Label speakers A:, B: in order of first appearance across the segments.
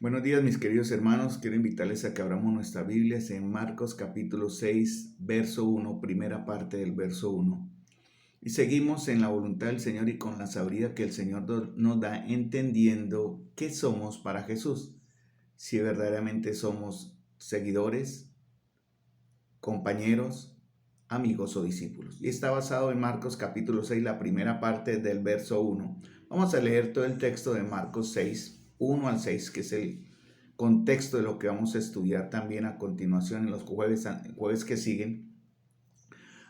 A: Buenos días, mis queridos hermanos. Quiero invitarles a que abramos nuestra Biblia en Marcos capítulo 6, verso 1, primera parte del verso 1. Y seguimos en la voluntad del Señor y con la sabiduría que el Señor nos da, entendiendo qué somos para Jesús. Si verdaderamente somos seguidores, compañeros, amigos o discípulos. Y está basado en Marcos capítulo 6, la primera parte del verso 1. Vamos a leer todo el texto de Marcos 6, 1 al 6, que es el contexto de lo que vamos a estudiar también a continuación en los jueves que siguen,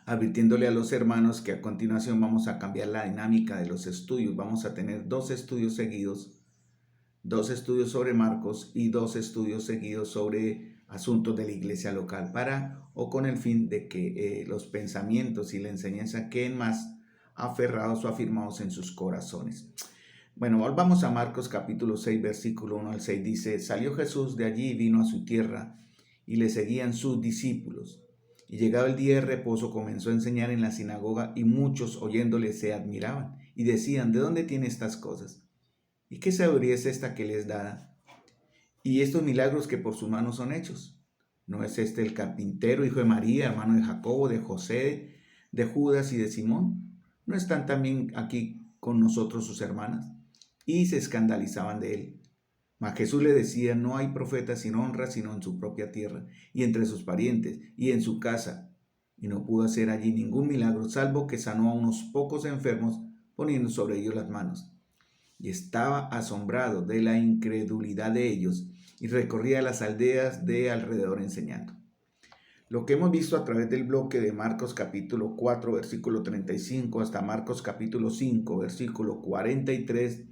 A: advirtiéndole a los hermanos que a continuación vamos a cambiar la dinámica de los estudios. Vamos a tener dos estudios seguidos, dos estudios sobre Marcos y dos estudios seguidos sobre asuntos de la iglesia local, para o con el fin de que los pensamientos y la enseñanza queden más aferrados o afirmados en sus corazones. Bueno, volvamos a Marcos capítulo 6, versículo 1 al 6. Dice: salió Jesús de allí y vino a su tierra, y le seguían sus discípulos. Y llegado el día de reposo, comenzó a enseñar en la sinagoga, y muchos oyéndole se admiraban, y decían: ¿de dónde tiene estas cosas? ¿Y qué sabiduría es esta que les da? Y estos milagros que por sus manos son hechos. ¿No es este el carpintero, hijo de María, hermano de Jacobo, de José, de Judas y de Simón? ¿No están también aquí con nosotros sus hermanas? Y se escandalizaban de él. Mas Jesús le decía: no hay profeta sin honra sino en su propia tierra, y entre sus parientes, y en su casa. Y no pudo hacer allí ningún milagro, salvo que sanó a unos pocos enfermos, poniendo sobre ellos las manos. Y estaba asombrado de la incredulidad de ellos, y recorría las aldeas de alrededor enseñando. Lo que hemos visto a través del bloque de Marcos capítulo 4, versículo 35, hasta Marcos capítulo 5, versículo 43,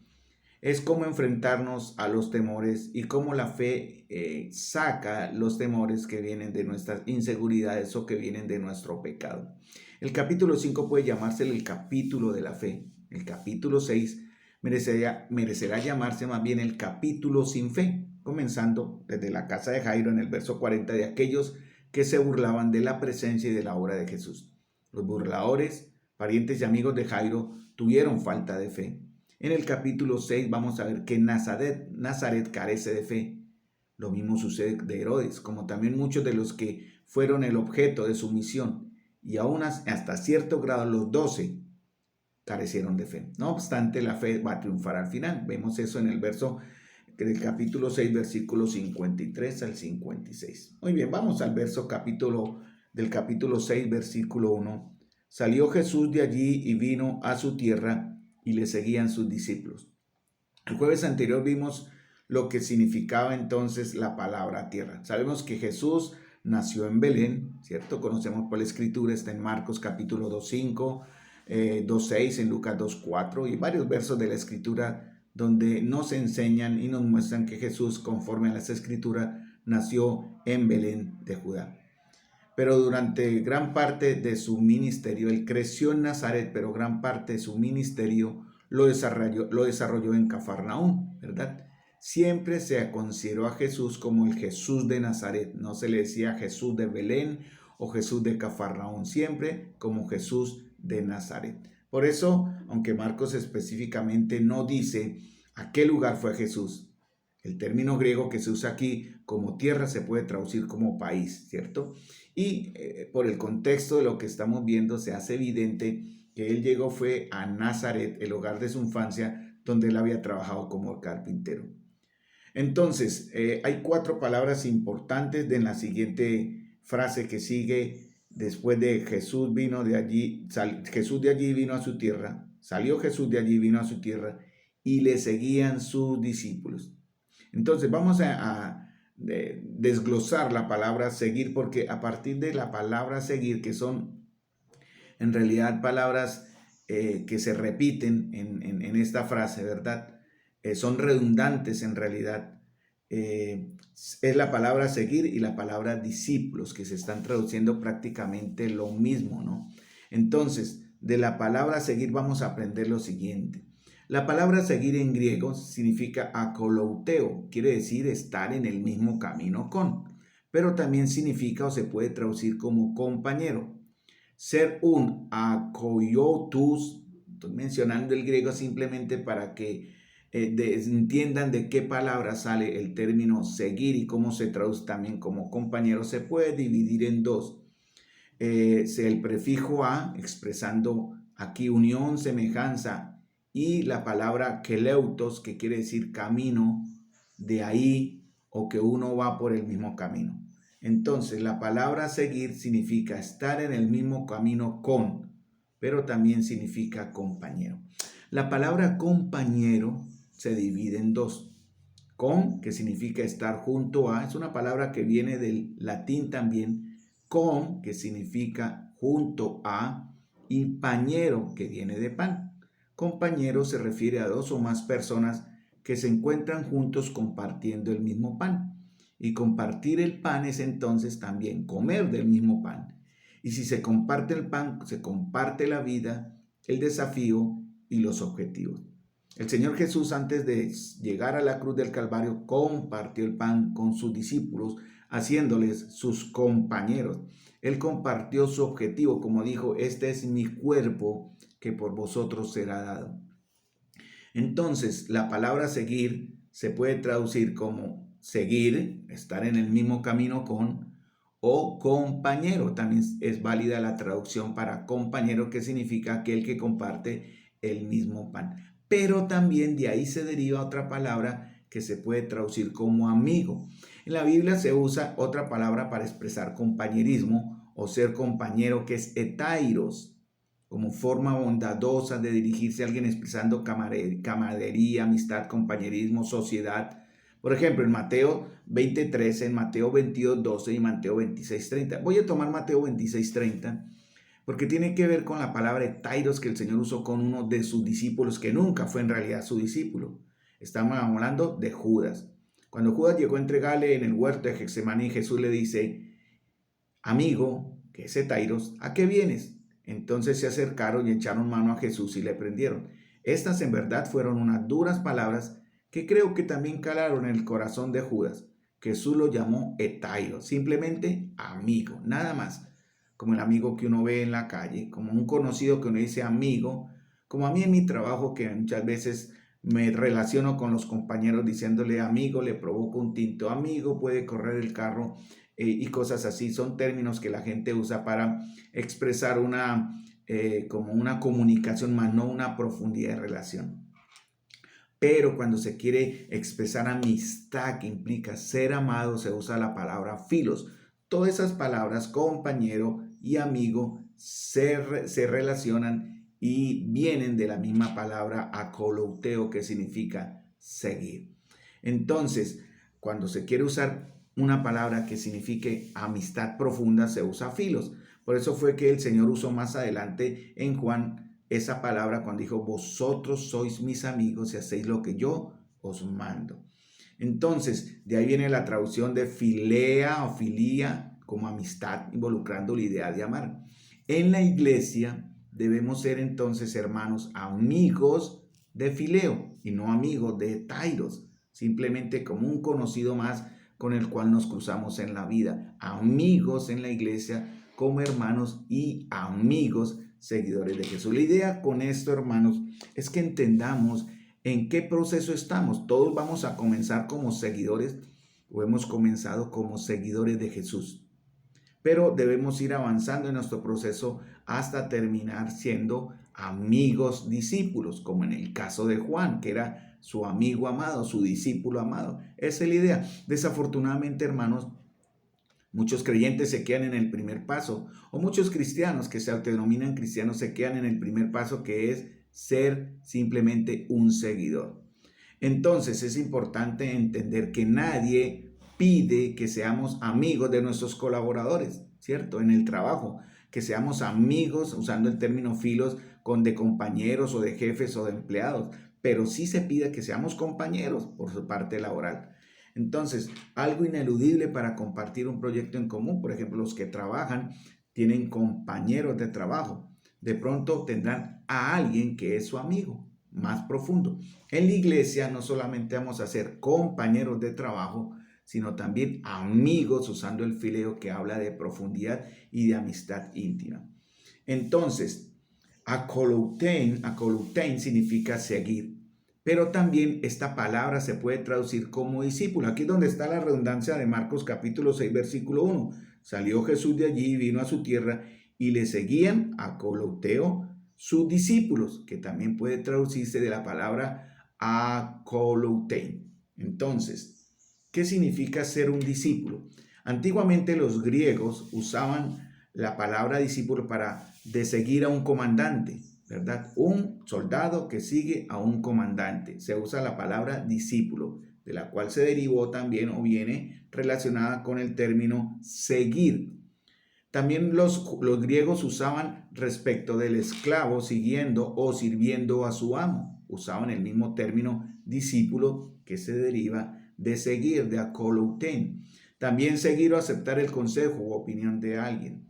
A: es cómo enfrentarnos a los temores y cómo la fe saca los temores que vienen de nuestras inseguridades o que vienen de nuestro pecado. El capítulo 5 puede llamársele el capítulo de la fe. El capítulo 6 merecerá llamarse más bien el capítulo sin fe, comenzando desde la casa de Jairo en el verso 40, de aquellos que se burlaban de la presencia y de la obra de Jesús. Los burladores, parientes y amigos de Jairo, tuvieron falta de fe. En el capítulo 6 vamos a ver que Nazaret carece de fe. Lo mismo sucede de Herodes, como también muchos de los que fueron el objeto de su misión. Y aún hasta cierto grado los 12 carecieron de fe. No obstante, la fe va a triunfar al final. Vemos eso en el verso del capítulo 6, versículos 53 al 56. Muy bien, vamos al del capítulo 6, versículo 1. Salió Jesús de allí y vino a su tierra, y le seguían sus discípulos. El jueves anterior vimos lo que significaba entonces la palabra tierra. Sabemos que Jesús nació en Belén, ¿cierto? Conocemos por la escritura, está en Marcos capítulo 2:5, 2:6, en Lucas 2:4 y varios versos de la escritura donde nos enseñan y nos muestran que Jesús, conforme a las escrituras, nació en Belén de Judá. Pero durante gran parte de su ministerio, él creció en Nazaret, pero gran parte de su ministerio lo desarrolló en Cafarnaúm, ¿verdad? Siempre se consideró a Jesús como el Jesús de Nazaret. No se le decía Jesús de Belén o Jesús de Cafarnaúm, siempre como Jesús de Nazaret. Por eso, aunque Marcos específicamente no dice a qué lugar fue Jesús, el término griego que se usa aquí como tierra se puede traducir como país, ¿cierto? Y por el contexto de lo que estamos viendo se hace evidente que él llegó fue a Nazaret, el hogar de su infancia, donde él había trabajado como carpintero. Entonces, hay cuatro palabras importantes en la siguiente frase que sigue después de Jesús vino de allí, Jesús de allí vino a su tierra, salió Jesús de allí vino a su tierra y le seguían sus discípulos. Entonces vamos a desglosar la palabra seguir, porque a partir de la palabra seguir, que son en realidad palabras que se repiten en esta frase, ¿verdad? Son redundantes en realidad. Es la palabra seguir y la palabra discípulos, que se están traduciendo prácticamente lo mismo, ¿no? Entonces, de la palabra seguir vamos a aprender lo siguiente. La palabra seguir en griego significa akolouteo, quiere decir estar en el mismo camino con, pero también significa o se puede traducir como compañero. Ser un akoiotus, estoy mencionando el griego simplemente para que entiendan de qué palabra sale el término seguir y cómo se traduce también como compañero, se puede dividir en dos. El prefijo a, expresando aquí unión, semejanza, y la palabra keleutos, que quiere decir camino, de ahí, o que uno va por el mismo camino. Entonces, la palabra seguir significa estar en el mismo camino con, pero también significa compañero. La palabra compañero se divide en dos. Con, que significa estar junto a, es una palabra que viene del latín también. Con, que significa junto a, y pañero, que viene de pan. Compañero se refiere a dos o más personas que se encuentran juntos compartiendo el mismo pan. Y compartir el pan es entonces también comer del mismo pan. Y si se comparte el pan, se comparte la vida, el desafío y los objetivos. El Señor Jesús, antes de llegar a la cruz del Calvario, compartió el pan con sus discípulos, haciéndoles sus compañeros. Él compartió su objetivo, como dijo, este es mi cuerpo que por vosotros será dado. Entonces, la palabra seguir se puede traducir como seguir, estar en el mismo camino con, o compañero. También es válida la traducción para compañero, que significa aquel que comparte el mismo pan. Pero también de ahí se deriva otra palabra que se puede traducir como amigo. En la Biblia se usa otra palabra para expresar compañerismo o ser compañero, que es etairos, como forma bondadosa de dirigirse a alguien, expresando camaradería, amistad, compañerismo, sociedad. Por ejemplo, en Mateo 20:13, en Mateo 22:12 y Mateo 26:30. Voy a tomar Mateo 26:30 porque tiene que ver con la palabra etairos que el Señor usó con uno de sus discípulos, que nunca fue en realidad su discípulo. Estamos hablando de Judas. Cuando Judas llegó a entregarle en el huerto de Getsemaní, Jesús le dice: amigo, que es etairos, ¿a qué vienes? Entonces se acercaron y echaron mano a Jesús y le prendieron. Estas en verdad fueron unas duras palabras que creo que también calaron en el corazón de Judas. Jesús lo llamó etairo, simplemente amigo, nada más. Como el amigo que uno ve en la calle, como un conocido que uno dice amigo, como a mí en mi trabajo, que muchas veces me relaciono con los compañeros diciéndole amigo, le provoco un tinto, amigo, puede correr el carro, y cosas así. Son términos que la gente usa para expresar como una comunicación, más no una profundidad de relación. Pero cuando se quiere expresar amistad, que implica ser amado, se usa la palabra filos. Todas esas palabras, compañero y amigo, se relacionan y vienen de la misma palabra akolouteo, que significa seguir. Entonces, cuando se quiere usar una palabra que signifique amistad profunda, se usa filos. Por eso fue que el Señor usó más adelante en Juan esa palabra cuando dijo: vosotros sois mis amigos y hacéis lo que yo os mando. Entonces, de ahí viene la traducción de filea o filía, como amistad, involucrando la idea de amar. En la iglesia debemos ser entonces, hermanos, amigos de fileo y no amigos de tairos, simplemente como un conocido más con el cual nos cruzamos en la vida. Amigos en la iglesia como hermanos y amigos seguidores de Jesús. La idea con esto, hermanos, es que entendamos en qué proceso estamos. Todos vamos a comenzar como seguidores, o hemos comenzado como seguidores de Jesús, pero debemos ir avanzando en nuestro proceso hasta terminar siendo amigos discípulos, como en el caso de Juan, que era su amigo amado, su discípulo amado. Esa es la idea. Desafortunadamente, hermanos, muchos creyentes se quedan en el primer paso, o muchos cristianos que se autodenominan cristianos se quedan en el primer paso, que es ser simplemente un seguidor. Entonces es importante entender que nadie pide que seamos amigos de nuestros colaboradores, ¿cierto? En el trabajo, que seamos amigos, usando el término filos, de compañeros o de jefes o de empleados, pero sí se pide que seamos compañeros por su parte laboral. Entonces, algo ineludible para compartir un proyecto en común, por ejemplo, los que trabajan tienen compañeros de trabajo. De pronto tendrán a alguien que es su amigo más profundo. En la iglesia no solamente vamos a ser compañeros de trabajo, sino también amigos, usando el fileo, que habla de profundidad y de amistad íntima. Entonces, akolutein significa seguir, pero también esta palabra se puede traducir como discípulo. Aquí es donde está la redundancia de Marcos capítulo 6, versículo 1. Salió Jesús de allí y vino a su tierra y le seguían acolouteo sus discípulos, que también puede traducirse de la palabra akoloutein. Entonces, ¿qué significa ser un discípulo? Antiguamente los griegos usaban la palabra discípulo para de seguir a un comandante, ¿verdad? Un soldado que sigue a un comandante. Se usa la palabra discípulo, de la cual se derivó también o viene relacionada con el término seguir. También los griegos usaban respecto del esclavo siguiendo o sirviendo a su amo. Usaban el mismo término discípulo que se deriva de seguir, de akolouten. También seguir o aceptar el consejo u opinión de alguien.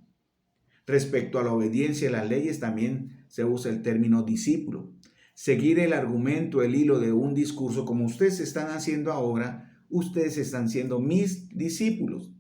A: Respecto a la obediencia a las leyes también se usa el término discípulo. Seguir el argumento, el hilo de un discurso como ustedes están haciendo ahora, ustedes están siendo mis discípulos.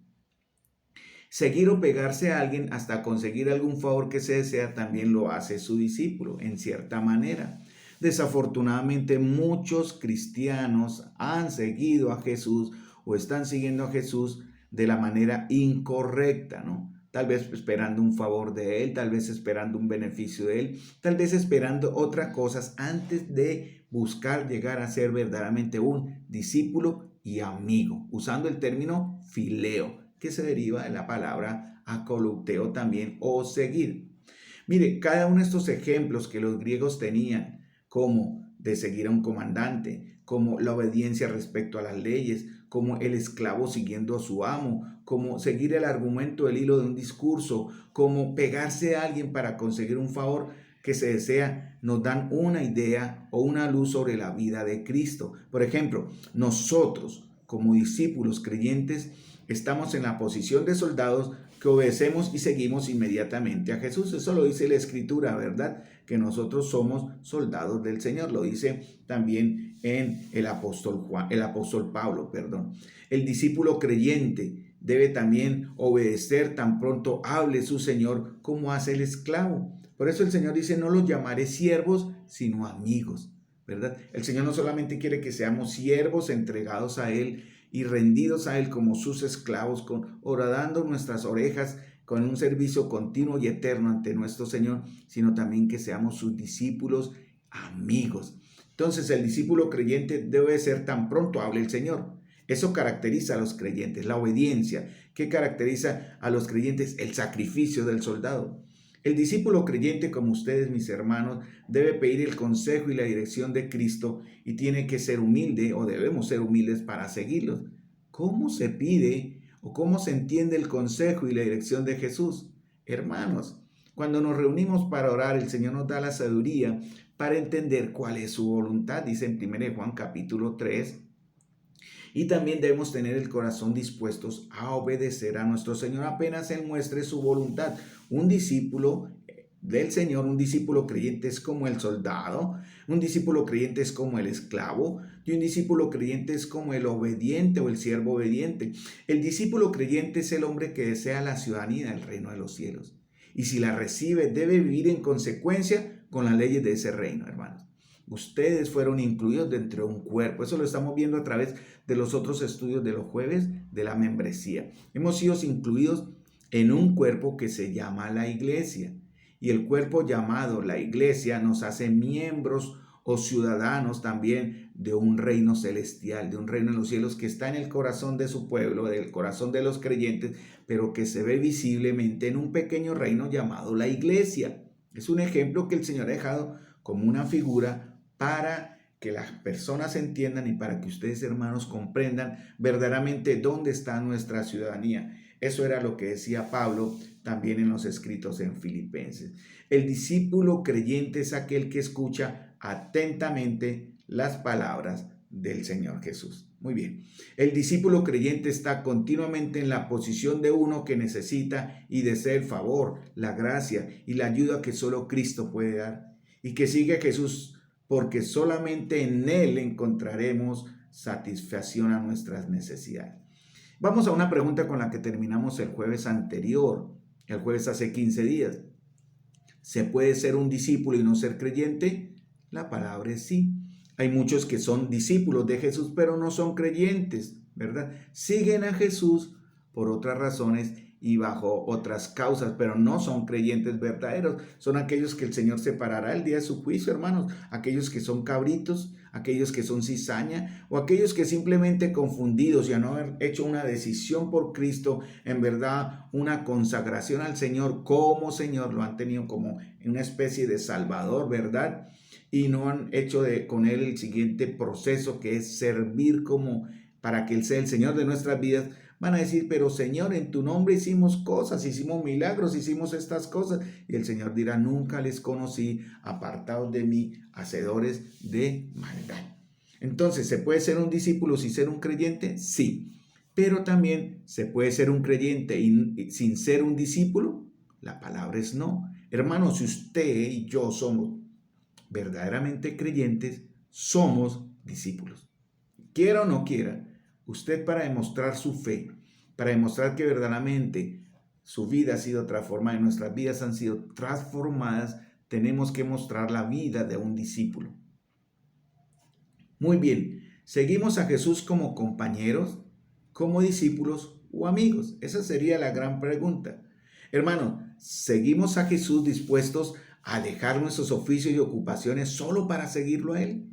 A: Seguir o pegarse a alguien hasta conseguir algún favor que se desea también lo hace su discípulo, en cierta manera. Desafortunadamente muchos cristianos han seguido a Jesús o están siguiendo a Jesús de la manera incorrecta, ¿no? Tal vez esperando un favor de Él, tal vez esperando un beneficio de Él, tal vez esperando otras cosas antes de buscar llegar a ser verdaderamente un discípulo y amigo, usando el término fileo, que se deriva de la palabra akolouteo también, o seguir. Mire, cada uno de estos ejemplos que los griegos tenían, como de seguir a un comandante, como la obediencia respecto a las leyes, como el esclavo siguiendo a su amo, como seguir el argumento, el hilo de un discurso, como pegarse a alguien para conseguir un favor que se desea, nos dan una idea o una luz sobre la vida de Cristo. Por ejemplo, nosotros como discípulos creyentes estamos en la posición de soldados que obedecemos y seguimos inmediatamente a Jesús. Eso lo dice la Escritura, ¿verdad? Que nosotros somos soldados del Señor. Lo dice también en el apóstol Pablo, perdón. El discípulo creyente debe también obedecer tan pronto hable su Señor como hace el esclavo. Por eso el Señor dice, no los llamaré siervos, sino amigos, ¿verdad? El Señor no solamente quiere que seamos siervos entregados a Él y rendidos a Él como sus esclavos, horadando nuestras orejas con un servicio continuo y eterno ante nuestro Señor, sino también que seamos sus discípulos amigos. Entonces el discípulo creyente debe ser tan pronto hable el Señor. Eso caracteriza a los creyentes, la obediencia. ¿Qué caracteriza a los creyentes? El sacrificio del soldado. El discípulo creyente, como ustedes, mis hermanos, debe pedir el consejo y la dirección de Cristo y tiene que ser humilde o debemos ser humildes para seguirlos. ¿Cómo se pide o cómo se entiende el consejo y la dirección de Jesús? Hermanos, cuando nos reunimos para orar, el Señor nos da la sabiduría para entender cuál es su voluntad, dice en 1 Juan capítulo 3. Y también debemos tener el corazón dispuestos a obedecer a nuestro Señor apenas Él muestre su voluntad. Un discípulo del Señor, un discípulo creyente es como el soldado, un discípulo creyente es como el esclavo y un discípulo creyente es como el obediente o el siervo obediente. El discípulo creyente es el hombre que desea la ciudadanía del reino de los cielos y si la recibe debe vivir en consecuencia con las leyes de ese reino, hermanos. Ustedes fueron incluidos dentro de un cuerpo. Eso lo estamos viendo a través de los otros estudios de los jueves de la membresía. Hemos sido incluidos en un cuerpo que se llama la iglesia. Y el cuerpo llamado la iglesia nos hace miembros o ciudadanos también de un reino celestial, de un reino en los cielos que está en el corazón de su pueblo, del corazón de los creyentes, pero que se ve visiblemente en un pequeño reino llamado la iglesia. Es un ejemplo que el Señor ha dejado como una figura para que las personas entiendan y para que ustedes, hermanos, comprendan verdaderamente dónde está nuestra ciudadanía. Eso era lo que decía Pablo también en los escritos en Filipenses. El discípulo creyente es aquel que escucha atentamente las palabras del Señor Jesús. Muy bien. El discípulo creyente está continuamente en la posición de uno que necesita y desea el favor, la gracia y la ayuda que solo Cristo puede dar y que sigue a Jesús porque solamente en Él encontraremos satisfacción a nuestras necesidades. Vamos a una pregunta con la que terminamos el jueves anterior, el jueves hace 15 días. ¿Se puede ser un discípulo y no ser creyente? La palabra es sí. Hay muchos que son discípulos de Jesús, pero no son creyentes, ¿verdad? Siguen a Jesús por otras razones y bajo otras causas, pero no son creyentes verdaderos. Son aquellos que el Señor separará el día de su juicio, hermanos. Aquellos que son cabritos, aquellos que son cizaña o aquellos que simplemente confundidos y a no haber hecho una decisión por Cristo, en verdad una consagración al Señor como Señor, lo han tenido como una especie de Salvador, ¿verdad? Y no han hecho con Él el siguiente proceso, que es servir como para que Él sea el Señor de nuestras vidas. Van a decir, pero Señor, en tu nombre hicimos cosas, hicimos milagros, hicimos estas cosas. Y el Señor dirá, nunca les conocí, apartados de mí, hacedores de maldad. Entonces, ¿se puede ser un discípulo sin ser un creyente? Sí. Pero también se puede ser un creyente y sin ser un discípulo. La palabra es no. Hermano, si usted y yo somos verdaderamente creyentes, somos discípulos. Quiera o no quiera, usted, para demostrar su fe, para demostrar que verdaderamente su vida ha sido transformada y nuestras vidas han sido transformadas, tenemos que mostrar la vida de un discípulo. Muy bien, ¿seguimos a Jesús como compañeros, como discípulos o amigos? Esa sería la gran pregunta. Hermano, ¿seguimos a Jesús dispuestos a dejar nuestros oficios y ocupaciones solo para seguirlo a Él?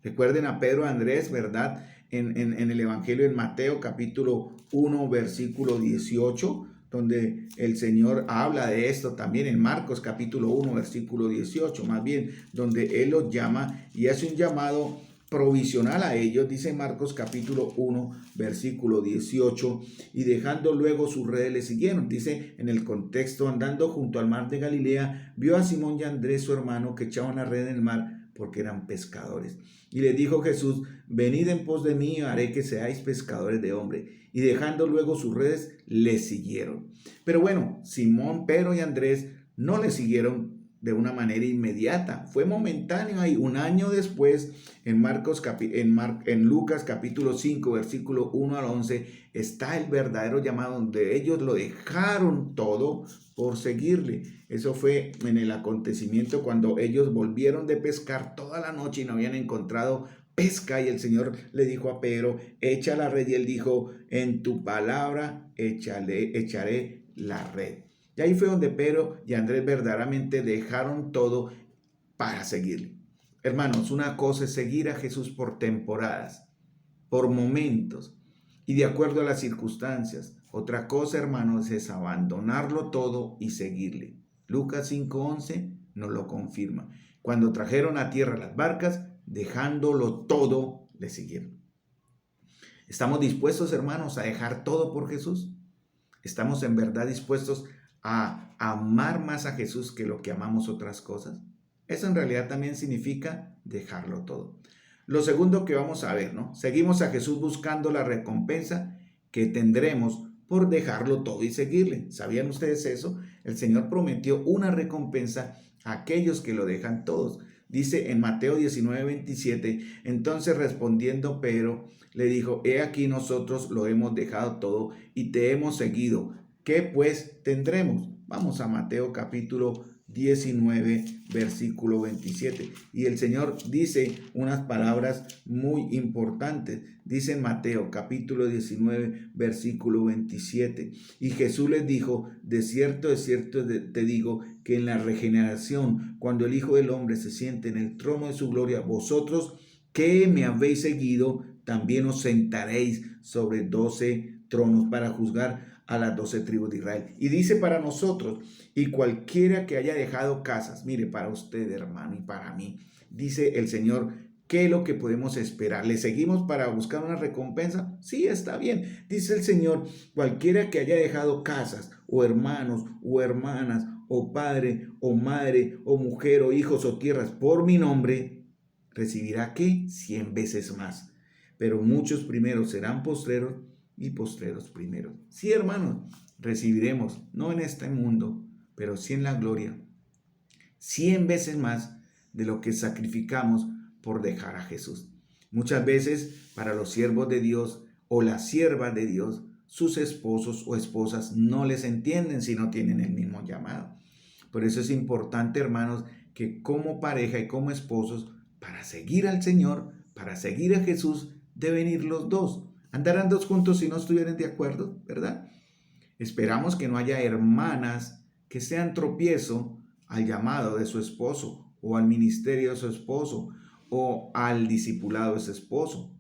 A: Recuerden a Pedro y Andrés, ¿verdad? En el Evangelio en Mateo capítulo 1, versículo 18, donde el Señor habla de esto también en Marcos capítulo 1, versículo 18, más bien, donde Él los llama y hace un llamado provisional a ellos, dice Marcos capítulo 1, versículo 18, y dejando luego sus redes le siguieron. Dice en el contexto, andando junto al mar de Galilea, vio a Simón y a Andrés su hermano que echaban la red en el mar porque eran pescadores. Y les dijo Jesús, venid en pos de mí, haré que seáis pescadores de hombre. Y dejando luego sus redes, le siguieron. Pero bueno, Simón, Pedro y Andrés no le siguieron de una manera inmediata. Fue momentáneo ahí. Un año después, en Lucas capítulo 5, versículo 1 al 11, está el verdadero llamado donde ellos lo dejaron todo por seguirle. Eso fue en el acontecimiento cuando ellos volvieron de pescar toda la noche y no habían encontrado pesca, y el Señor le dijo a Pedro, echa la red, y él dijo, en tu palabra echaré la red. Y ahí fue donde Pedro y Andrés verdaderamente dejaron todo para seguirle. Hermanos, una cosa es seguir a Jesús por temporadas, por momentos y de acuerdo a las circunstancias. Otra cosa, hermanos, es abandonarlo todo y seguirle. Lucas 5:11 nos lo confirma. Cuando trajeron a tierra las barcas, dejándolo todo, le siguieron. ¿Estamos dispuestos, hermanos, a dejar todo por Jesús? ¿Estamos en verdad dispuestos a amar más a Jesús que lo que amamos otras cosas? Eso en realidad también significa dejarlo todo. Lo segundo que vamos a ver, ¿no? Seguimos a Jesús buscando la recompensa que tendremos por dejarlo todo y seguirle. ¿Sabían ustedes eso? El Señor prometió una recompensa a aquellos que lo dejan todos. Dice en Mateo 19:27, entonces respondiendo Pedro, le dijo, he aquí nosotros lo hemos dejado todo y te hemos seguido. ¿Qué pues tendremos? Vamos a Mateo capítulo 19, versículo 27. Y el Señor dice unas palabras muy importantes. Dice en Mateo capítulo 19, versículo 27. Y Jesús les dijo, de cierto te digo, que en la regeneración, cuando el Hijo del Hombre se siente en el trono de su gloria, vosotros que me habéis seguido, también os sentaréis sobre 12 tronos para juzgar a las 12 tribus de Israel. Y dice para nosotros, y cualquiera que haya dejado casas, mire, para usted, hermano, y para mí, dice el Señor, ¿qué es lo que podemos esperar? ¿Le seguimos para buscar una recompensa? Sí, está bien. Dice el Señor, cualquiera que haya dejado casas, o hermanos, o hermanas, o padre, o madre, o mujer, o hijos, o tierras, por mi nombre, recibirá ¿qué? 100 veces más. Pero muchos primeros serán postreros y postreros primeros. Sí, hermanos, recibiremos, no en este mundo, pero sí en la gloria, 100 veces más de lo que sacrificamos por dejar a Jesús. Muchas veces para los siervos de Dios o las siervas de Dios, sus esposos o esposas no les entienden si no tienen el mismo llamado. Por eso es importante, hermanos, que como pareja y como esposos para seguir al Señor, para seguir a Jesús, deben ir los dos. Andarán dos juntos si no estuvieran de acuerdo, ¿verdad? Esperamos que no haya hermanas que sean tropiezo al llamado de su esposo o al ministerio de su esposo o al discipulado de su esposo.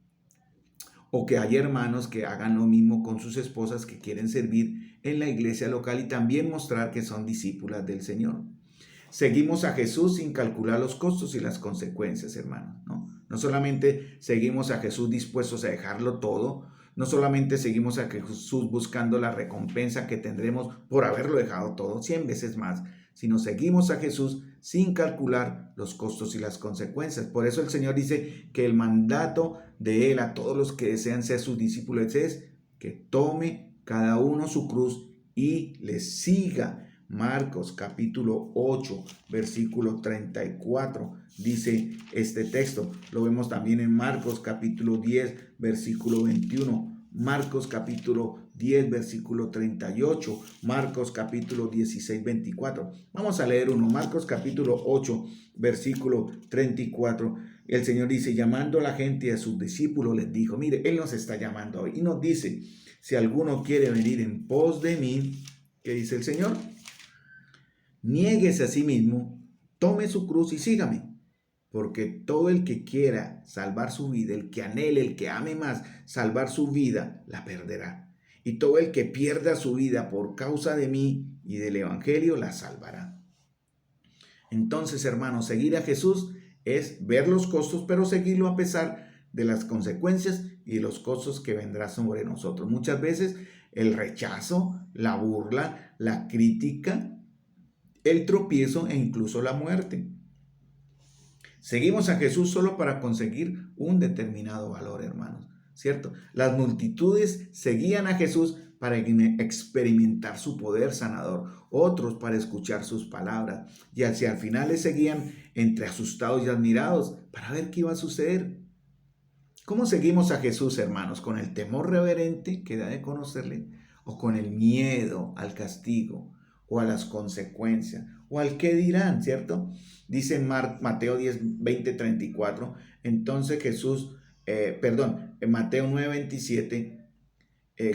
A: O que haya hermanos que hagan lo mismo con sus esposas que quieren servir en la iglesia local y también mostrar que son discípulas del Señor. Seguimos a Jesús sin calcular los costos y las consecuencias, hermanos, ¿no? No solamente seguimos a Jesús dispuestos a dejarlo todo, no solamente seguimos a Jesús buscando la recompensa que tendremos por haberlo dejado todo 100 veces más, sino seguimos a Jesús sin calcular los costos y las consecuencias. Por eso el Señor dice que el mandato de Él a todos los que desean ser sus discípulos es que tome cada uno su cruz y le siga. Marcos capítulo 8, versículo 34, dice este texto. Lo vemos también en Marcos capítulo 10, versículo 21. Marcos capítulo 10, versículo 38. Marcos capítulo 16, 24. Vamos a leer uno. Marcos capítulo 8, versículo 34. El Señor dice, llamando a la gente y a sus discípulos, les dijo, mire, Él nos está llamando hoy y nos dice, si alguno quiere venir en pos de mí, ¿qué dice el Señor? Niéguese a sí mismo, tome su cruz y sígame, porque todo el que quiera salvar su vida, el que anhele, el que ame más salvar su vida, la perderá. Y todo el que pierda su vida por causa de mí y del evangelio, la salvará. Entonces, hermanos, seguir a Jesús es ver los costos, pero seguirlo a pesar de las consecuencias y los costos que vendrán sobre nosotros. Muchas veces el rechazo, la burla, la crítica, el tropiezo e incluso la muerte. Seguimos a Jesús solo para conseguir un determinado valor, hermanos, ¿cierto? Las multitudes seguían a Jesús para experimentar su poder sanador, otros para escuchar sus palabras, y hacia el final le seguían entre asustados y admirados para ver qué iba a suceder. ¿Cómo seguimos a Jesús, hermanos? ¿Con el temor reverente que da de conocerle o con el miedo al castigo o a las consecuencias o al qué dirán, ¿cierto? Dice en Mateo 10, 20, 34, entonces Jesús, en Mateo 9, 27,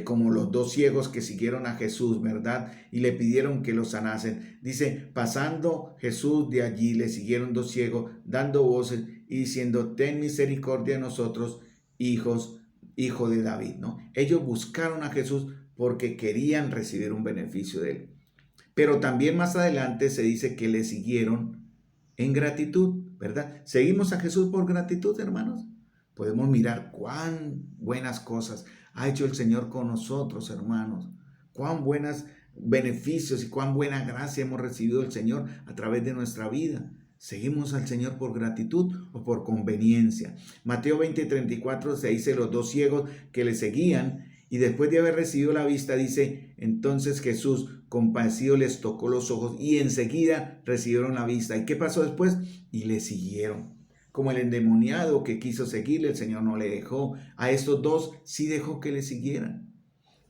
A: como los dos ciegos que siguieron a Jesús, ¿verdad? Y le pidieron que lo sanasen. Dice, pasando Jesús de allí, le siguieron dos ciegos, dando voces y diciendo, ten misericordia de nosotros, hijo de David, ¿no? Ellos buscaron a Jesús porque querían recibir un beneficio de él. Pero también más adelante se dice que le siguieron en gratitud, ¿verdad? ¿Seguimos a Jesús por gratitud, hermanos? Podemos mirar cuán buenas cosas ha hecho el Señor con nosotros, hermanos. Cuán buenos beneficios y cuán buena gracia hemos recibido del Señor a través de nuestra vida. ¿Seguimos al Señor por gratitud o por conveniencia? Mateo 20, 34 se dice los dos ciegos que le seguían y después de haber recibido la vista dice, entonces Jesús compadecido les tocó los ojos y enseguida recibieron la vista. ¿Y qué pasó después? Y le siguieron. Como el endemoniado que quiso seguirle, el Señor no le dejó. A estos dos sí dejó que le siguieran.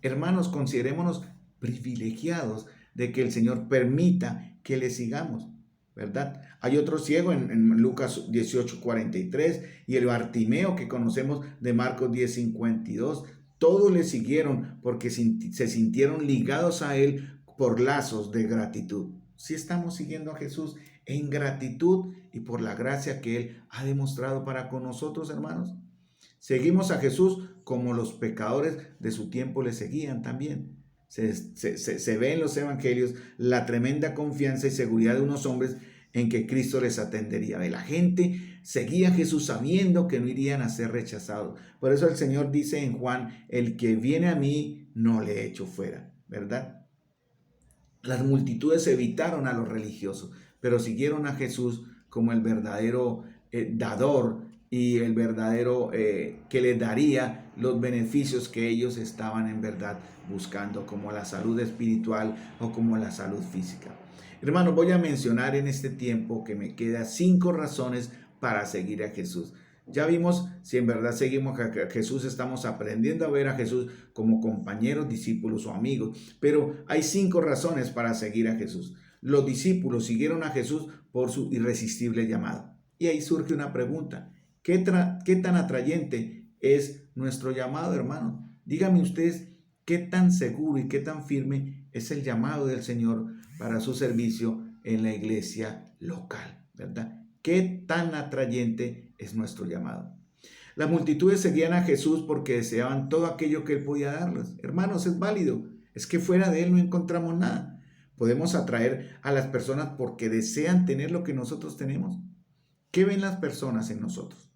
A: Hermanos, considerémonos privilegiados de que el Señor permita que le sigamos, ¿verdad? Hay otro ciego en Lucas 18, 43 y el Bartimeo que conocemos de Marcos 10, 52. Todos le siguieron porque se sintieron ligados a él por lazos de gratitud. Si estamos siguiendo a Jesús en gratitud y por la gracia que Él ha demostrado para con nosotros, hermanos. Seguimos a Jesús como los pecadores de su tiempo le seguían también. Se ve en los evangelios la tremenda confianza y seguridad de unos hombres en que Cristo les atendería. La gente seguía a Jesús sabiendo que no irían a ser rechazados. Por eso el Señor dice en Juan, el que viene a mí no le echo fuera, ¿verdad? Las multitudes evitaron a los religiosos, pero siguieron a Jesús como el verdadero dador y el verdadero que les daría los beneficios que ellos estaban en verdad buscando, como la salud espiritual o como la salud física. Hermanos, voy a mencionar en este tiempo que me queda 5 razones para seguir a Jesús. Ya vimos si en verdad seguimos a Jesús, estamos aprendiendo a ver a Jesús como compañeros, discípulos o amigos. Pero hay 5 razones para seguir a Jesús. Los discípulos siguieron a Jesús por su irresistible llamado. Y ahí surge una pregunta. ¿Qué tan atrayente es nuestro llamado, hermano? Díganme ustedes qué tan seguro y qué tan firme es el llamado del Señor para su servicio en la iglesia local, ¿verdad? ¿Qué tan atrayente es nuestro llamado? Las multitudes seguían a Jesús porque deseaban todo aquello que Él podía darles. Hermanos, es válido. Es que fuera de Él no encontramos nada. Podemos atraer a las personas porque desean tener lo que nosotros tenemos. ¿Qué ven las personas en nosotros?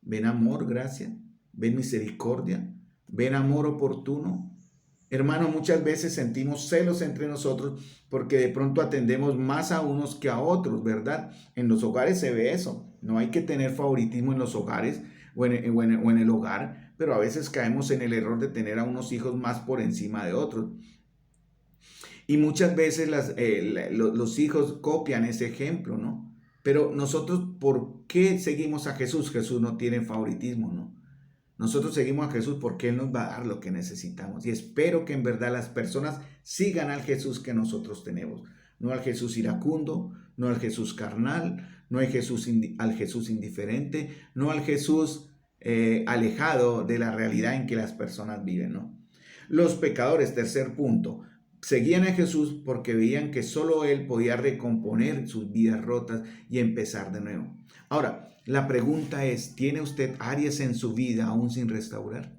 A: ¿Ven amor, gracia? ¿Ven misericordia? ¿Ven amor oportuno? Hermano, muchas veces sentimos celos entre nosotros porque de pronto atendemos más a unos que a otros, ¿verdad? En los hogares se ve eso. No hay que tener favoritismo en los hogares o en el hogar, pero a veces caemos en el error de tener a unos hijos más por encima de otros. Y muchas veces los hijos copian ese ejemplo, ¿no? Pero nosotros, ¿por qué seguimos a Jesús? Jesús no tiene favoritismo, ¿no? Nosotros seguimos a Jesús porque Él nos va a dar lo que necesitamos. Y espero que en verdad las personas sigan al Jesús que nosotros tenemos. No al Jesús iracundo, no al Jesús carnal, no al Jesús indiferente, no al Jesús alejado de la realidad en que las personas viven, ¿no? Los pecadores, tercer punto, seguían a Jesús porque veían que solo Él podía recomponer sus vidas rotas y empezar de nuevo. Ahora, la pregunta es, ¿tiene usted áreas en su vida aún sin restaurar?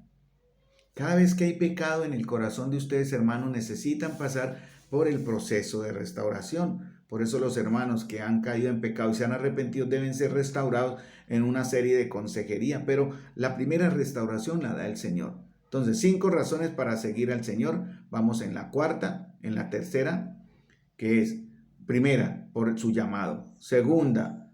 A: Cada vez que hay pecado en el corazón de ustedes, hermanos, necesitan pasar por el proceso de restauración. Por eso los hermanos que han caído en pecado y se han arrepentido deben ser restaurados en una serie de consejería. Pero la primera restauración la da el Señor. Entonces, 5 razones para seguir al Señor. Vamos en la cuarta, en la tercera, que es, primera, por su llamado. Segunda,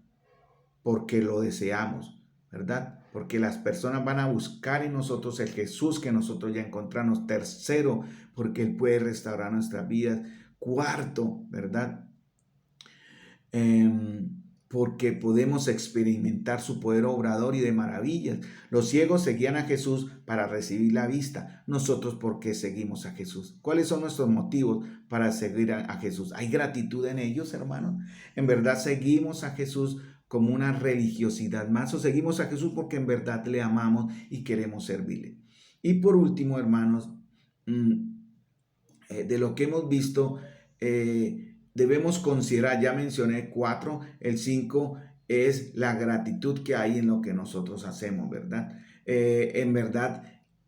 A: porque lo deseamos, ¿verdad? Porque las personas van a buscar en nosotros el Jesús que nosotros ya encontramos. Tercero, porque Él puede restaurar nuestras vidas. Cuarto, ¿verdad? Porque podemos experimentar su poder obrador y de maravillas. Los ciegos seguían a Jesús para recibir la vista. Nosotros, ¿por qué seguimos a Jesús? ¿Cuáles son nuestros motivos para seguir a Jesús? ¿Hay gratitud en ellos, hermanos? ¿En verdad seguimos a Jesús como una religiosidad más, o seguimos a Jesús porque en verdad le amamos y queremos servirle? Y por último, hermanos, de lo que hemos visto, debemos considerar, ya mencioné 4, el 5 es la gratitud que hay en lo que nosotros hacemos, ¿verdad? En verdad,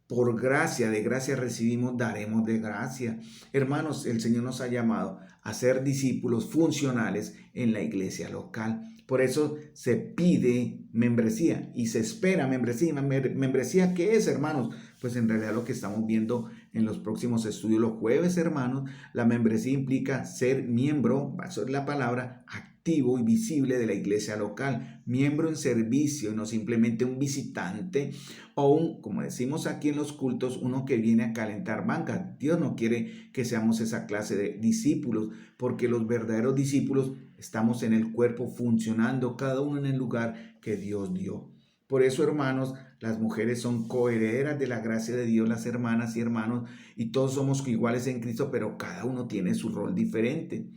A: por gracia, de gracia recibimos, daremos de gracia. Hermanos, el Señor nos ha llamado a ser discípulos funcionales en la iglesia local. Por eso se pide membresía y se espera membresía. ¿Membresía qué es, hermanos? Pues en realidad lo que estamos viendo en los próximos estudios los jueves, hermanos, la membresía implica ser miembro, eso es la palabra, activo y visible de la iglesia local, miembro en servicio, no simplemente un visitante o un, como decimos aquí en los cultos, uno que viene a calentar banca. Dios no quiere que seamos esa clase de discípulos, porque los verdaderos discípulos estamos en el cuerpo funcionando, cada uno en el lugar que Dios dio. Por eso, hermanos, las mujeres son coherederas de la gracia de Dios, las hermanas y hermanos, y todos somos iguales en Cristo, pero cada uno tiene su rol diferente.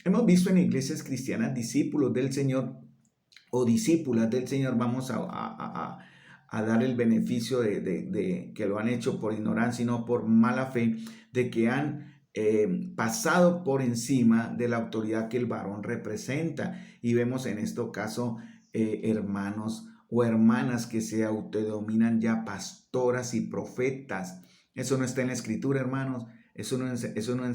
A: Hemos visto en iglesias cristianas discípulos del Señor o discípulas del Señor, vamos a dar el beneficio de que lo han hecho por ignorancia y no por mala fe, de que han pasado por encima de la autoridad que el varón representa. Y vemos en este caso hermanos o hermanas que se autodenominan ya pastoras y profetas. Eso no está en la escritura, hermanos. Esa es una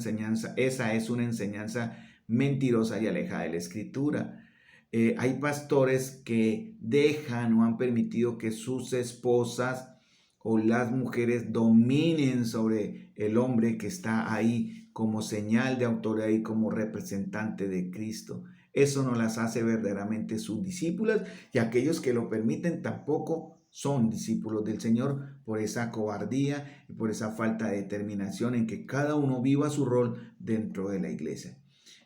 A: enseñanza mentirosa y alejada de la escritura. Hay pastores que dejan o han permitido que sus esposas o las mujeres dominen sobre el hombre que está ahí como señal de autoridad y como representante de Cristo. Eso no las hace verdaderamente sus discípulas, y aquellos que lo permiten tampoco son discípulos del Señor, por esa cobardía y por esa falta de determinación en que cada uno viva su rol dentro de la iglesia.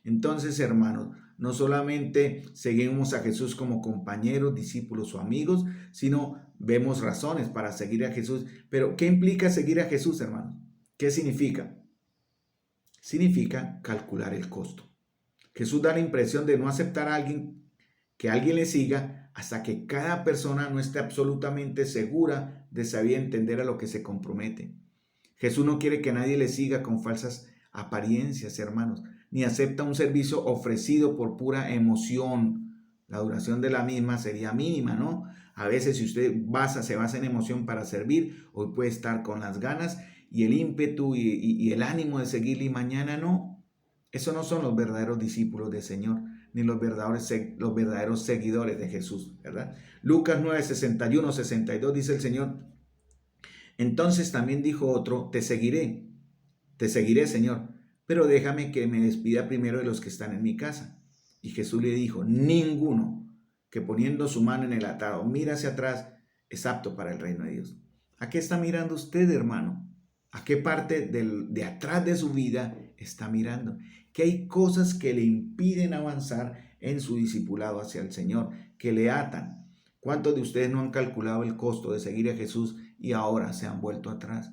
A: Entonces, hermanos, no solamente seguimos a Jesús como compañeros, discípulos o amigos, sino vemos razones para seguir a Jesús. Pero, ¿qué implica seguir a Jesús, hermanos? ¿Qué significa? Significa calcular el costo. Jesús da la impresión de no aceptar a alguien que alguien le siga hasta que cada persona no esté absolutamente segura de saber entender a lo que se compromete. Jesús no quiere que nadie le siga con falsas apariencias, hermanos, ni acepta un servicio ofrecido por pura emoción. La duración de la misma sería mínima, ¿no? A veces si usted se basa en emoción para servir, hoy puede estar con las ganas y el ímpetu y el ánimo de seguirle y mañana no. Eso no son los verdaderos discípulos del Señor, ni los verdaderos seguidores de Jesús, ¿verdad? Lucas 9, 61, 62 dice el Señor: entonces también dijo otro: te seguiré, Señor, pero déjame que me despida primero de los que están en mi casa. Y Jesús le dijo: ninguno que poniendo su mano en el atado mira hacia atrás es apto para el reino de Dios. ¿A qué está mirando usted, hermano? ¿A qué parte de atrás de su vida está mirando? Que hay cosas que le impiden avanzar en su discipulado hacia el Señor, que le atan. ¿Cuántos de ustedes no han calculado el costo de seguir a Jesús y ahora se han vuelto atrás?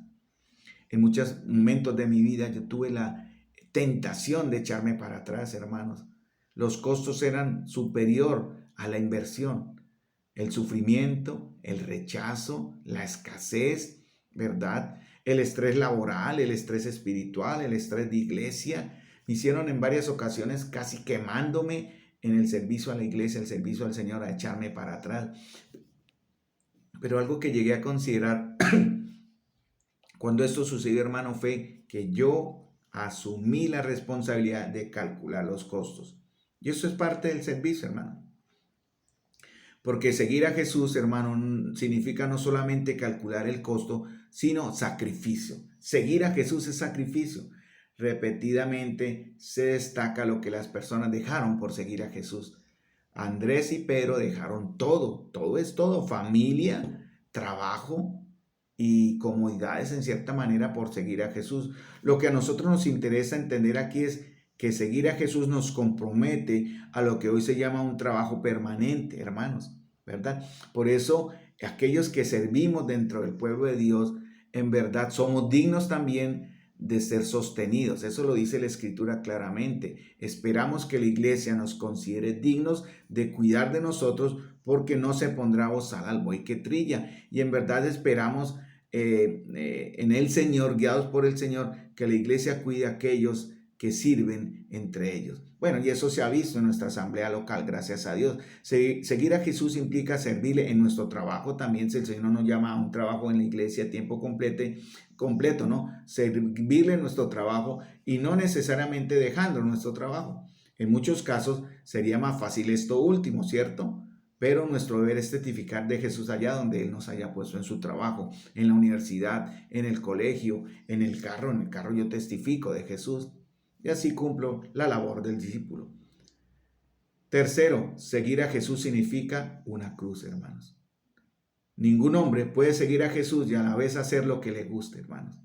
A: En muchos momentos de mi vida yo tuve la tentación de echarme para atrás, hermanos. Los costos eran superior a la inversión. El sufrimiento, el rechazo, la escasez, ¿verdad? El estrés laboral, el estrés espiritual, el estrés de iglesia, me hicieron en varias ocasiones casi quemándome en el servicio a la iglesia, el servicio al Señor, a echarme para atrás. Pero algo que llegué a considerar cuando esto sucedió, hermano, fue que yo asumí la responsabilidad de calcular los costos. Y eso es parte del servicio, hermano. Porque seguir a Jesús, hermano, significa no solamente calcular el costo, sino sacrificio. Seguir a Jesús es sacrificio. Repetidamente se destaca lo que las personas dejaron por seguir a Jesús. Andrés y Pedro dejaron todo es todo, familia, trabajo y comodidades en cierta manera por seguir a Jesús. Lo que a nosotros nos interesa entender aquí es que seguir a Jesús nos compromete a lo que hoy se llama un trabajo permanente, hermanos, ¿verdad? Por eso, aquellos que servimos dentro del pueblo de Dios, en verdad somos dignos también de ser sostenidos. Eso lo dice la Escritura claramente. Esperamos que la iglesia nos considere dignos de cuidar de nosotros porque no se pondrá bozal al buey que trilla. Y en verdad esperamos en el Señor, guiados por el Señor, que la iglesia cuide a aquellos que sirven entre ellos. Bueno, y eso se ha visto en nuestra asamblea local, gracias a Dios. Seguir a Jesús implica servirle en nuestro trabajo también. Si el Señor nos llama a un trabajo en la iglesia a tiempo completo, ¿no? Servirle en nuestro trabajo y no necesariamente dejando nuestro trabajo. En muchos casos sería más fácil esto último, ¿cierto? Pero nuestro deber es testificar de Jesús allá donde Él nos haya puesto, en su trabajo, en la universidad, en el colegio, en el carro. En el carro yo testifico de Jesús. Y así cumplo la labor del discípulo. Tercero, seguir a Jesús significa una cruz, hermanos. Ningún hombre puede seguir a Jesús y a la vez hacer lo que le guste, hermanos.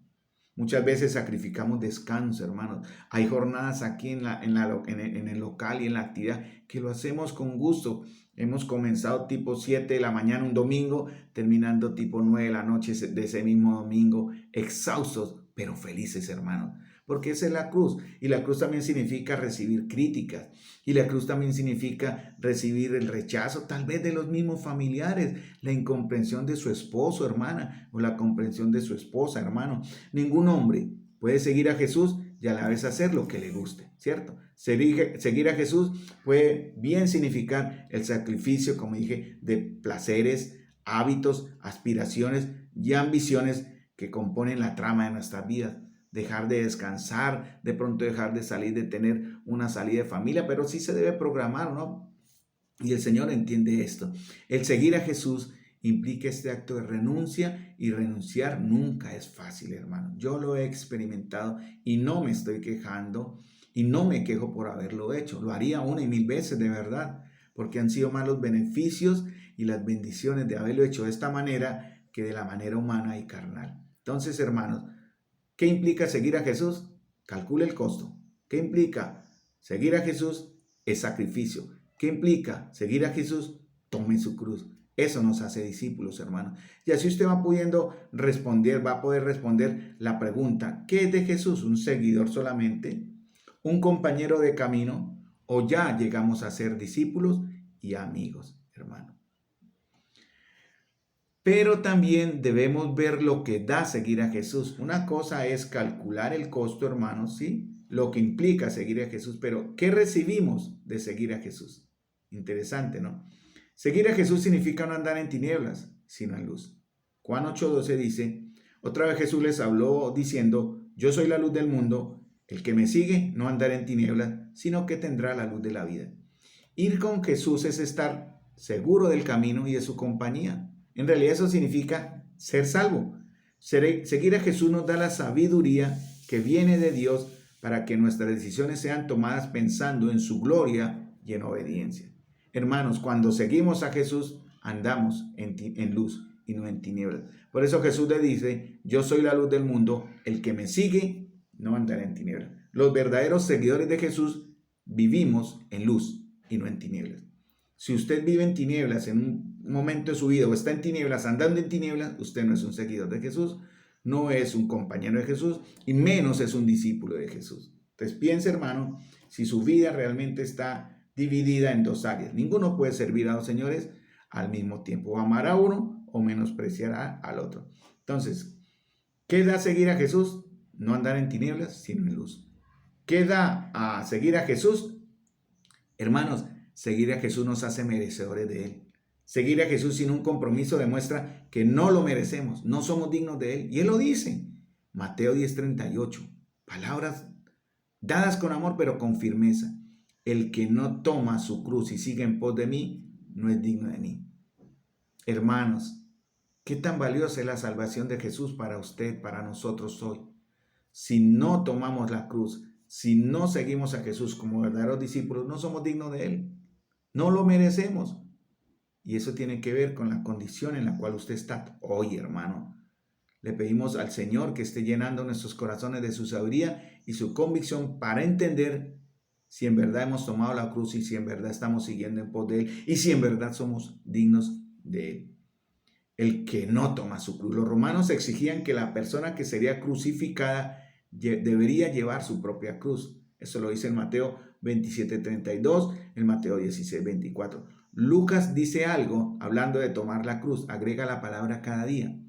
A: Muchas veces sacrificamos descanso, hermanos. Hay jornadas aquí en el local y en la actividad que lo hacemos con gusto. Hemos comenzado tipo 7 de la mañana un domingo, terminando tipo 9 de la noche de ese mismo domingo, exhaustos, pero felices, hermanos. Porque esa es la cruz. Y la cruz también significa recibir críticas. Y la cruz también significa recibir el rechazo, tal vez de los mismos familiares, la incomprensión de su esposo, hermana, o la comprensión de su esposa, hermano. Ningún hombre puede seguir a Jesús y a la vez hacer lo que le guste, ¿cierto? Seguir a Jesús puede bien significar el sacrificio, como dije, de placeres, hábitos, aspiraciones y ambiciones que componen la trama de nuestras vidas. Dejar de descansar, de pronto dejar de salir, de tener una salida de familia, pero sí se debe programar, ¿no? Y el Señor entiende esto. El seguir a Jesús implica este acto de renuncia, y renunciar nunca es fácil, hermano. Yo lo he experimentado y no me estoy quejando y no me quejo por haberlo hecho. Lo haría una y mil veces, de verdad, porque han sido más los beneficios y las bendiciones de haberlo hecho de esta manera que de la manera humana y carnal. Entonces, hermanos, ¿qué implica seguir a Jesús? Calcule el costo. ¿Qué implica seguir a Jesús? Es sacrificio. ¿Qué implica seguir a Jesús? Tome su cruz. Eso nos hace discípulos, hermanos. Y así usted va pudiendo responder, va a poder responder la pregunta: ¿qué es de Jesús? ¿Un seguidor solamente? ¿Un compañero de camino? ¿O ya llegamos a ser discípulos y amigos, hermano. Pero también debemos ver lo que da seguir a Jesús. Una cosa es calcular el costo, hermanos, ¿sí? Lo que implica seguir a Jesús, pero ¿qué recibimos de seguir a Jesús? Interesante, ¿no? Seguir a Jesús significa no andar en tinieblas, sino en luz. Juan 8:12 dice, otra vez Jesús les habló diciendo, yo soy la luz del mundo, el que me sigue no andará en tinieblas, sino que tendrá la luz de la vida. Ir con Jesús es estar seguro del camino y de su compañía. En realidad eso significa ser salvo. Seguir a Jesús nos da la sabiduría que viene de Dios para que nuestras decisiones sean tomadas pensando en su gloria y en obediencia. Hermanos, cuando seguimos a Jesús, andamos en luz y no en tinieblas. Por eso Jesús le dice, yo soy la luz del mundo, el que me sigue no andará en tinieblas. Los verdaderos seguidores de Jesús vivimos en luz y no en tinieblas. Si usted vive en tinieblas en un momento de su vida o está en tinieblas, andando en tinieblas, usted no es un seguidor de Jesús, no es un compañero de Jesús y menos es un discípulo de Jesús. Entonces piense, hermano, si su vida realmente está dividida en dos áreas. Ninguno puede servir a dos señores al mismo tiempo, o amar a uno o menospreciar al otro. Entonces, ¿qué da seguir a Jesús? No andar en tinieblas, sino en luz. ¿Qué da a seguir a Jesús? Hermanos, seguir a Jesús nos hace merecedores de Él. Seguir a Jesús sin un compromiso demuestra que no lo merecemos, no somos dignos de Él. Y Él lo dice, Mateo 10:38, palabras dadas con amor pero con firmeza. El que no toma su cruz y sigue en pos de mí, no es digno de mí. Hermanos, ¿qué tan valiosa es la salvación de Jesús para usted, para nosotros hoy? Si no tomamos la cruz, si no seguimos a Jesús como verdaderos discípulos, no somos dignos de Él. No lo merecemos. Y eso tiene que ver con la condición en la cual usted está hoy, hermano. Le pedimos al Señor que esté llenando nuestros corazones de su sabiduría y su convicción para entender si en verdad hemos tomado la cruz y si en verdad estamos siguiendo en pos de Él y si en verdad somos dignos de Él. El que no toma su cruz. Los romanos exigían que la persona que sería crucificada debería llevar su propia cruz. Eso lo dice en Mateo 27:32, en Mateo 16:24. Lucas dice algo hablando de tomar la cruz, agrega la palabra cada día.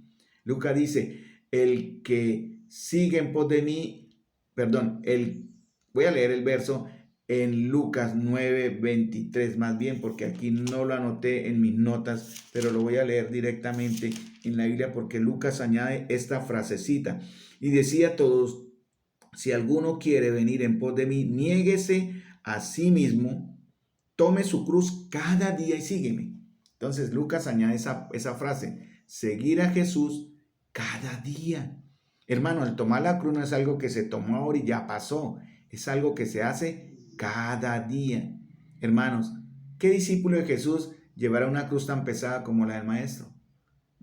A: Lucas dice, el que sigue en pos de mí, voy a leer el verso en Lucas 9:23 más bien, porque aquí no lo anoté en mis notas, pero lo voy a leer directamente en la Biblia porque Lucas añade esta frasecita y decía a todos, si alguno quiere venir en pos de mí, niéguese a sí mismo, tome su cruz cada día y sígueme. Entonces Lucas añade esa frase, seguir a Jesús cada día. Hermano, el tomar la cruz no es algo que se tomó ahora y ya pasó, es algo que se hace cada día. Hermanos, ¿qué discípulo de Jesús llevará una cruz tan pesada como la del Maestro?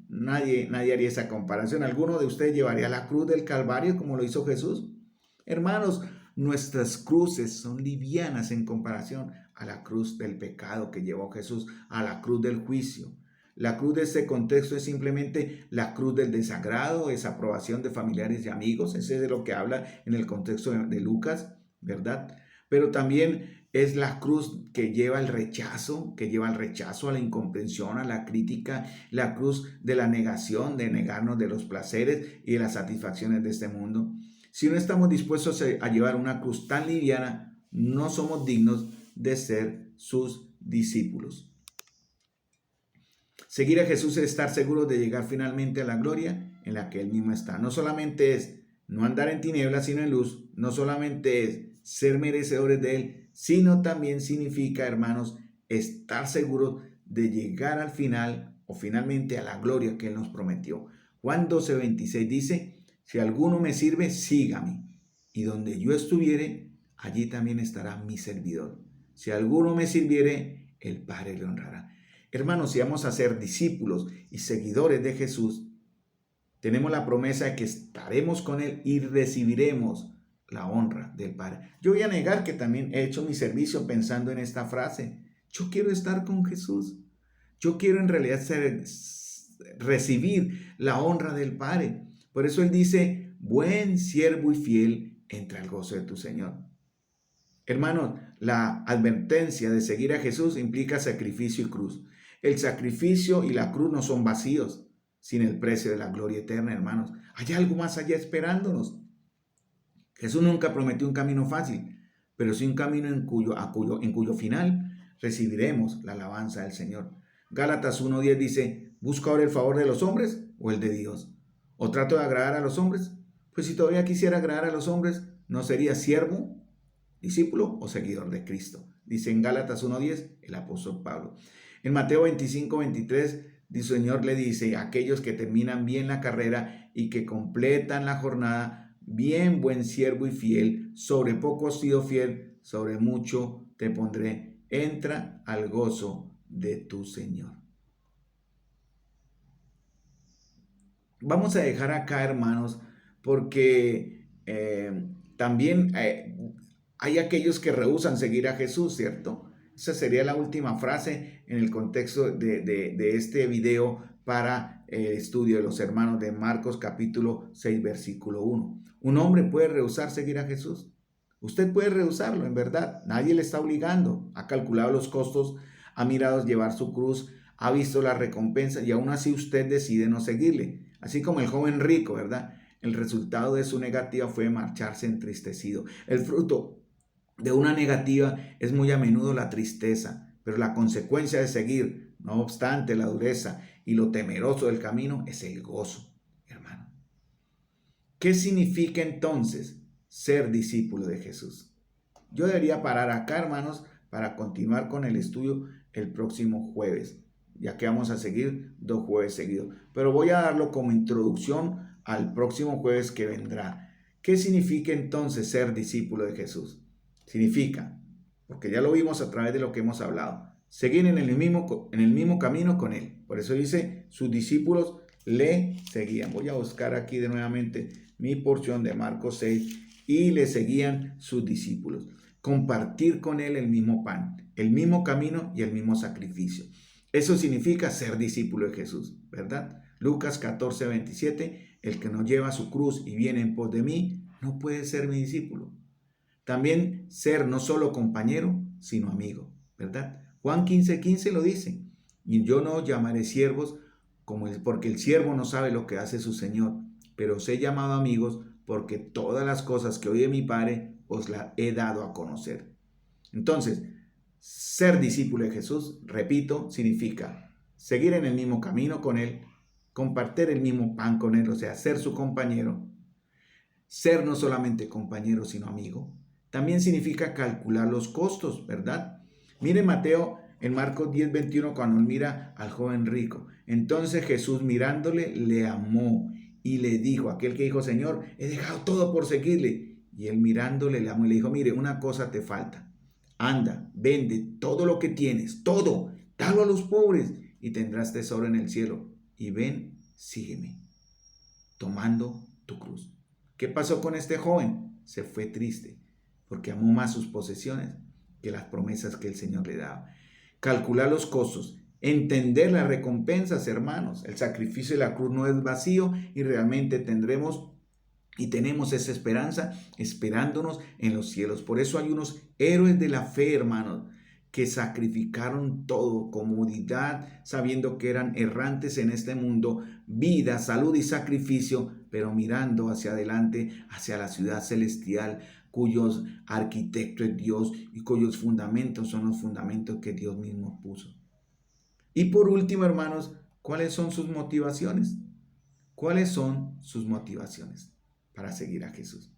A: Nadie haría esa comparación. ¿Alguno de ustedes llevaría la cruz del Calvario como lo hizo Jesús? Hermanos, nuestras cruces son livianas en comparación a la cruz del pecado que llevó Jesús, a la cruz del juicio. La cruz de este contexto es simplemente la cruz del desagrado, desaprobación de familiares y amigos. Ese es de lo que habla en el contexto de Lucas, ¿verdad? Pero también es la cruz que lleva el rechazo, a la incomprensión, a la crítica, la cruz de la negación, de negarnos de los placeres y de las satisfacciones de este mundo. Si no estamos dispuestos a llevar una cruz tan liviana, no somos dignos de ser sus discípulos. Seguir a Jesús es estar seguros de llegar finalmente a la gloria en la que Él mismo está. No solamente es no andar en tinieblas, sino en luz. No solamente es ser merecedores de Él, sino también significa, hermanos, estar seguros de llegar al final o finalmente a la gloria que Él nos prometió. Juan 12:26 dice, si alguno me sirve, sígame, y donde yo estuviere, allí también estará mi servidor. Si alguno me sirviere, el Padre le honrará. Hermanos, si vamos a ser discípulos y seguidores de Jesús, tenemos la promesa de que estaremos con Él y recibiremos la honra del Padre. Yo voy a negar que también he hecho mi servicio pensando en esta frase. Yo quiero estar con Jesús. Yo quiero en realidad recibir la honra del Padre. Por eso Él dice, buen siervo y fiel, entra al gozo de tu Señor. Hermanos, la advertencia de seguir a Jesús implica sacrificio y cruz. El sacrificio y la cruz no son vacíos sin el precio de la gloria eterna, hermanos. Hay algo más allá esperándonos. Jesús nunca prometió un camino fácil, pero sí un camino en cuyo final recibiremos la alabanza del Señor. Gálatas 1:10 dice, ¿busco ahora el favor de los hombres o el de Dios? ¿O trato de agradar a los hombres? Pues si todavía quisiera agradar a los hombres, ¿no sería siervo, discípulo o seguidor de Cristo? Dice en Gálatas 1:10 el apóstol Pablo. En Mateo 25:23 el Señor le dice a aquellos que terminan bien la carrera y que completan la jornada, bien buen siervo y fiel, sobre poco has sido fiel, sobre mucho te pondré, entra al gozo de tu Señor. Vamos a dejar acá, hermanos, porque también hay aquellos que rehúsan seguir a Jesús, ¿cierto? Esa sería la última frase en el contexto de este video para el estudio de los hermanos de Marcos capítulo 6 versículo 1. ¿Un hombre puede rehusar seguir a Jesús? Usted puede rehusarlo, en verdad. Nadie le está obligando. Ha calculado los costos, ha mirado llevar su cruz, ha visto la recompensa y aún así usted decide no seguirle. Así como el joven rico, ¿verdad? El resultado de su negativa fue marcharse entristecido. El fruto de una negativa es muy a menudo la tristeza, pero la consecuencia de seguir, no obstante la dureza y lo temeroso del camino, es el gozo, hermano. ¿Qué significa entonces ser discípulo de Jesús? Yo debería parar acá, hermanos, para continuar con el estudio el próximo jueves, ya que vamos a seguir 2 jueves seguidos. Pero voy a darlo como introducción al próximo jueves que vendrá. ¿Qué significa entonces ser discípulo de Jesús? Significa, porque ya lo vimos a través de lo que hemos hablado, seguir en el mismo camino con Él. Por eso dice, sus discípulos le seguían. Voy a buscar aquí de nuevamente mi porción de Marcos 6. Y le seguían sus discípulos. Compartir con Él el mismo pan, el mismo camino y el mismo sacrificio. Eso significa ser discípulo de Jesús, ¿verdad? Lucas 14:27, el que no lleva su cruz y viene en pos de mí, no puede ser mi discípulo. También ser no solo compañero, sino amigo, ¿verdad? Juan 15:15 lo dice, y yo no llamaré siervos porque el siervo no sabe lo que hace su Señor, pero os he llamado amigos porque todas las cosas que oí de mi Padre os las he dado a conocer. Entonces, ser discípulo de Jesús, repito, significa seguir en el mismo camino con Él, compartir el mismo pan con Él, o sea, ser su compañero, ser no solamente compañero, sino amigo. También significa calcular los costos, ¿verdad? Mire Mateo en Marcos 10:21 cuando él mira al joven rico. Entonces Jesús mirándole le amó y le dijo, aquel que dijo, Señor, he dejado todo por seguirle. Y él mirándole le amó y le dijo, mire, una cosa te falta. Anda, vende todo lo que tienes, todo, dalo a los pobres y tendrás tesoro en el cielo. Y ven, sígueme, tomando tu cruz. ¿Qué pasó con este joven? Se fue triste porque amó más sus posesiones que las promesas que el Señor le daba. Calcular los costos, entender las recompensas, hermanos. El sacrificio de la cruz no es vacío y realmente tenemos esa esperanza esperándonos en los cielos. Por eso hay unos héroes de la fe, hermanos, que sacrificaron todo, comodidad, sabiendo que eran errantes en este mundo, vida, salud y sacrificio, pero mirando hacia adelante, hacia la ciudad celestial, cuyos arquitectos es Dios y cuyos fundamentos son los fundamentos que Dios mismo puso. Y por último, hermanos, ¿cuáles son sus motivaciones? ¿Cuáles son sus motivaciones para seguir a Jesús?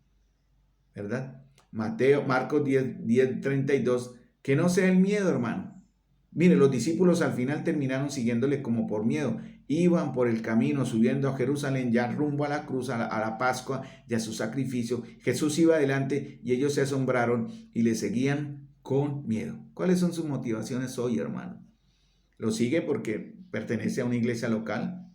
A: ¿Verdad? Marcos 10:32, que no sea el miedo, hermano. Mire, los discípulos al final terminaron siguiéndole como por miedo. Iban por el camino subiendo a Jerusalén, ya rumbo a la cruz, a la Pascua y a su sacrificio. Jesús iba adelante y ellos se asombraron y le seguían con miedo. ¿Cuáles son sus motivaciones hoy, hermano? ¿Lo sigue porque pertenece a una iglesia local?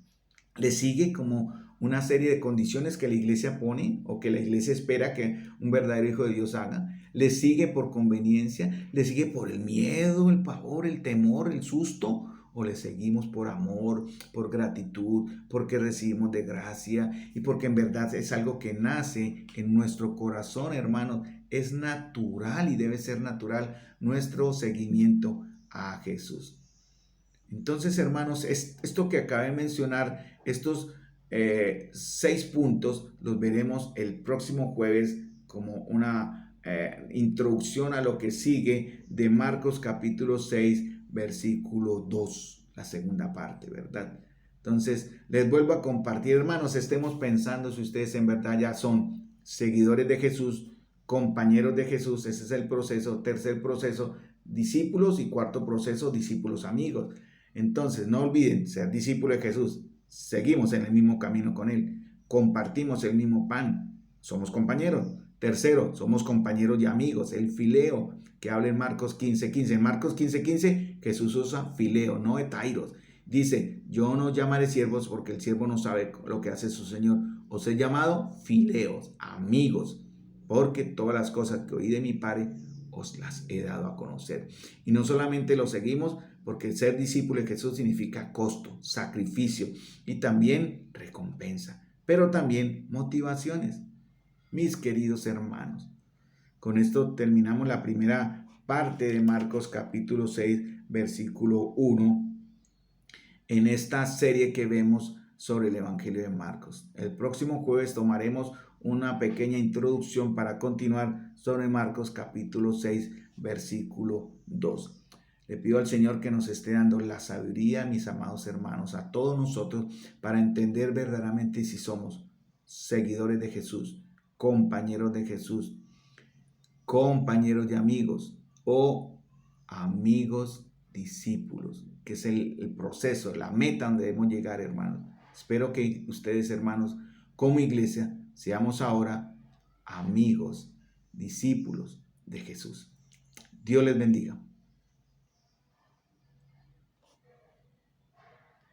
A: ¿Le sigue como una serie de condiciones que la iglesia pone o que la iglesia espera que un verdadero hijo de Dios haga? ¿Le sigue por conveniencia? ¿Le sigue por el miedo, el pavor, el temor, el susto? o le seguimos por amor, por gratitud, porque recibimos de gracia y porque en verdad es algo que nace en nuestro corazón, hermanos. Es natural y debe ser natural nuestro seguimiento a Jesús. Entonces, hermanos, esto que acabé de mencionar, estos 6 puntos, los veremos el próximo jueves como una introducción a lo que sigue de Marcos capítulo 6, versículo 2, la segunda parte, ¿verdad? Entonces, les vuelvo a compartir, hermanos, estemos pensando si ustedes en verdad ya son seguidores de Jesús, compañeros de Jesús. Ese es el proceso. Tercer proceso, discípulos, y cuarto proceso, discípulos amigos. Entonces, no olviden ser discípulo de Jesús. Seguimos en el mismo camino con Él. Compartimos el mismo pan. Somos compañeros. Tercero, somos compañeros y amigos. El fileo que habla en Marcos 15:15. En Marcos 15:15, Jesús usa fileo, no etairos. Dice, yo no llamaré siervos porque el siervo no sabe lo que hace su Señor. Os he llamado fileos, amigos, porque todas las cosas que oí de mi Padre os las he dado a conocer. Y no solamente lo seguimos, porque ser discípulo de Jesús significa costo, sacrificio y también recompensa, pero también motivaciones. Mis queridos hermanos, con esto terminamos la primera parte de Marcos capítulo 6, versículo 1, en esta serie que vemos sobre el Evangelio de Marcos. El próximo jueves tomaremos una pequeña introducción para continuar sobre Marcos capítulo 6, versículo 2. Le pido al Señor que nos esté dando la sabiduría, mis amados hermanos, a todos nosotros, para entender verdaderamente si somos seguidores de Jesús, compañeros de Jesús, compañeros de amigos o amigos discípulos, que es el proceso, la meta donde debemos llegar, hermanos. Espero que ustedes, hermanos, como iglesia, seamos ahora amigos, discípulos de Jesús. Dios les bendiga.